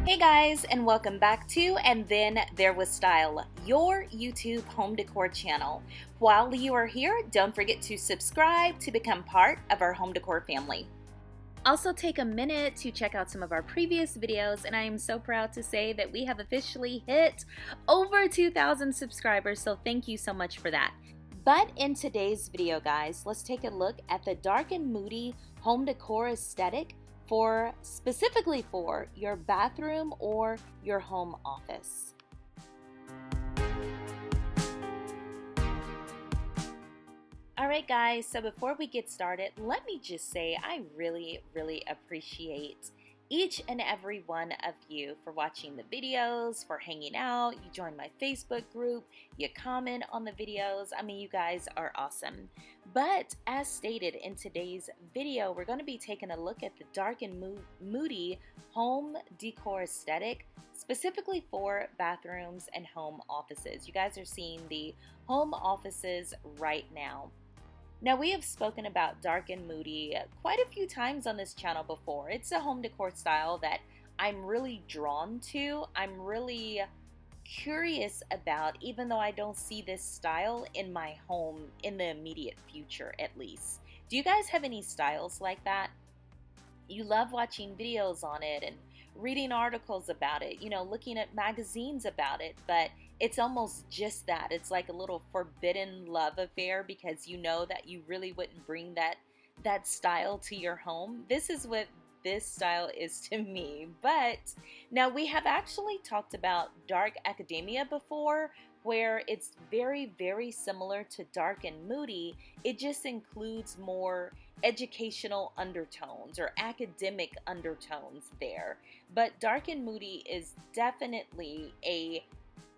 Hey guys, and welcome back to And Then There Was Style, your YouTube home decor channel. While you are here, don't forget to subscribe to become part of our home decor family. Also take a minute to check out some of our previous videos, and I am so proud to say that we have officially hit over 2,000 subscribers, so thank you so much for that. But in today's video, guys, let's take a look at the dark and moody home decor aesthetic specifically for your bathroom or your home office. Alright guys, so before we get started, let me just say I really appreciate each and every one of you for watching the videos, for hanging out. You join my Facebook group, you comment on the videos. I mean, you guys are awesome. But as stated in today's video, we're going to be taking a look at the dark and moody home decor aesthetic, specifically for bathrooms and home offices. You guys are seeing the home offices right now. Now, we have spoken about dark and moody quite a few times on this channel before. It's a home decor style that I'm really drawn to. I'm really curious about, even though I don't see this style in my home in the immediate future, at least. Do you guys have any styles like that? You love watching videos on it and reading articles about it, you know, looking at magazines about it, but it's almost just that. It's like a little forbidden love affair because you know that you really wouldn't bring that style to your home. This is what this style is to me. But now we have actually talked about dark academia before, where it's very similar to dark and moody. It just includes more educational undertones or academic undertones there. But dark and moody is definitely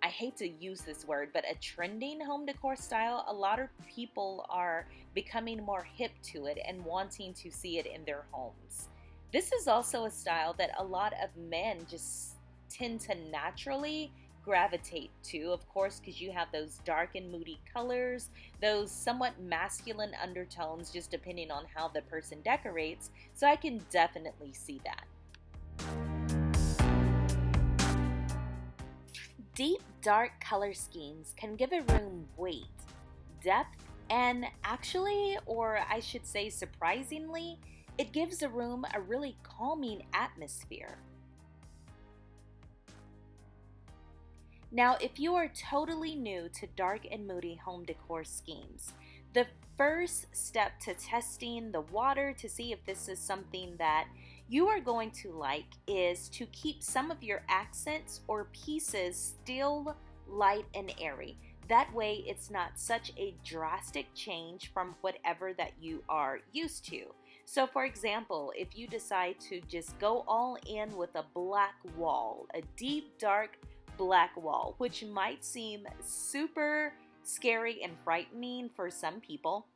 I hate to use this word, but a trending home decor style. A lot of people are becoming more hip to it and wanting to see it in their homes. This is also a style that a lot of men just tend to naturally gravitate to, of course, because you have those dark and moody colors, those somewhat masculine undertones, just depending on how the person decorates. So I can definitely see that. Deep, dark color schemes can give a room weight, depth, and actually, or I should say surprisingly, it gives a room a really calming atmosphere. Now, if you are totally new to dark and moody home decor schemes, the first step to testing the water to see if this is something that you are going to like is to keep some of your accents or pieces still light and airy. That way it's not such a drastic change from whatever that you are used to. So for example, if you decide to just go all in with a black wall, a deep dark black wall, which might seem super scary and frightening for some people,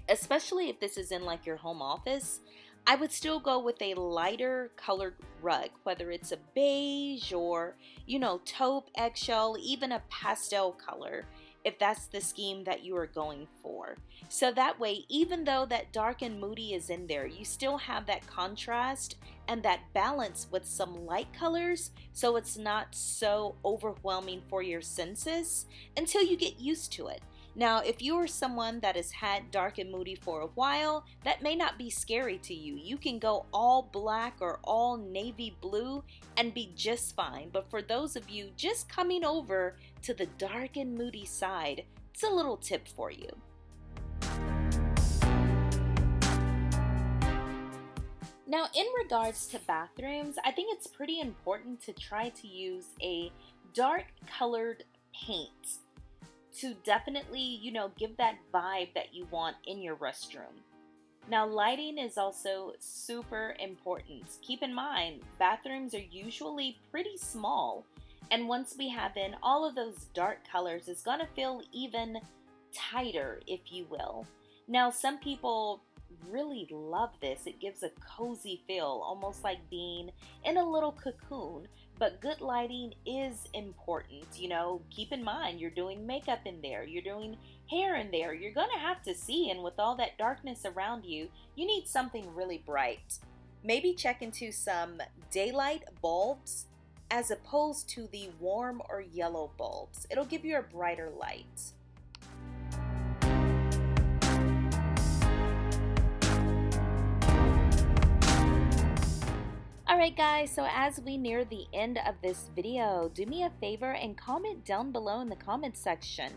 especially if this is in like your home office, I would still go with a lighter colored rug, whether it's a beige or, you know, taupe, eggshell, even a pastel color, if that's the scheme that you are going for. So that way, even though that dark and moody is in there, you still have that contrast and that balance with some light colors, so it's not so overwhelming for your senses until you get used to it. Now, if you are someone that has had dark and moody for a while, that may not be scary to you. You can go all black or all navy blue and be just fine. But for those of you just coming over to the dark and moody side, it's a little tip for you. Now, in regards to bathrooms, I think it's pretty important to try to use a dark colored paint to definitely, you know, give that vibe that you want in your restroom. Now, lighting is also super important. Keep in mind, bathrooms are usually pretty small, and once we have in all of those dark colors, it's gonna feel even tighter, if you will. Now, some people really love this. It gives a cozy feel, almost like being in a little cocoon. But good lighting is important. You know, keep in mind, you're doing makeup in there, you're doing hair in there, you're gonna have to see, and with all that darkness around you, you need something really bright. maybe check into some daylight bulbs as opposed to the warm or yellow bulbs. It'll give you a brighter light. Alright guys, so as we near the end of this video, do me a favor and comment down below in the comment section.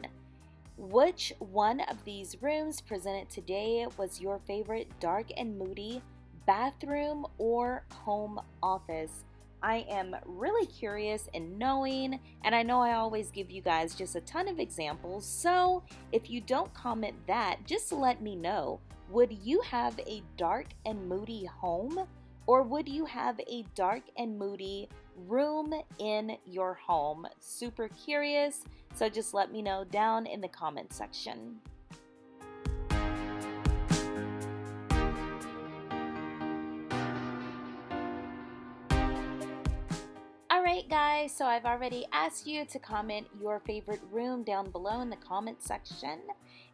Which one of these rooms presented today was your favorite dark and moody bathroom or home office? I am really curious in knowing, and I know I always give you guys just a ton of examples, so if you don't comment that, just let me know. Would you have a dark and moody home? Or would you have a dark and moody room in your home? Super curious, so just let me know down in the comment section. Alright guys, so I've already asked you to comment your favorite room down below in the comment section.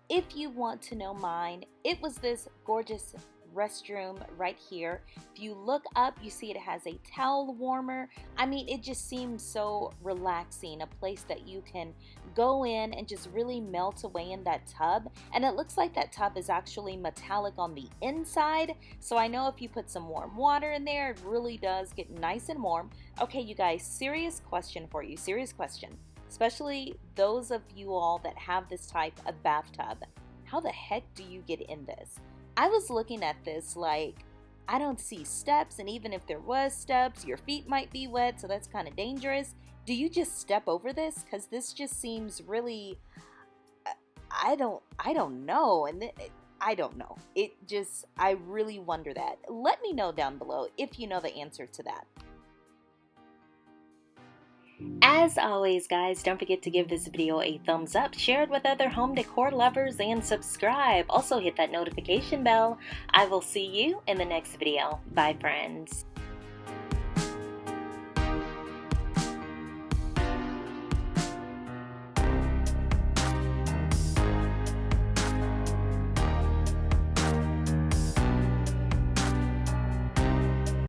If you want to know mine, it was this gorgeous restroom right here. If you look up, you see it has a towel warmer. I mean, it just seems so relaxing, a place that you can go in and just really melt away in that tub. And it looks like that tub is actually metallic on the inside, so I know if you put some warm water in there, it really does get nice and warm. Okay, you guys, serious question for you, serious question, especially those of you all that have this type of bathtub. How the heck do you get in this? I was looking at this like, I don't see steps, and even if there was steps, your feet might be wet, so that's kind of dangerous. Do you just step over this? Because this just seems really, I don't know, and I don't know. It just, I really wonder that. Let me know down below if you know the answer to that. As always guys, don't forget to give this video a thumbs up, share it with other home decor lovers, and subscribe. Also hit that notification bell. I will see you in the next video. Bye friends.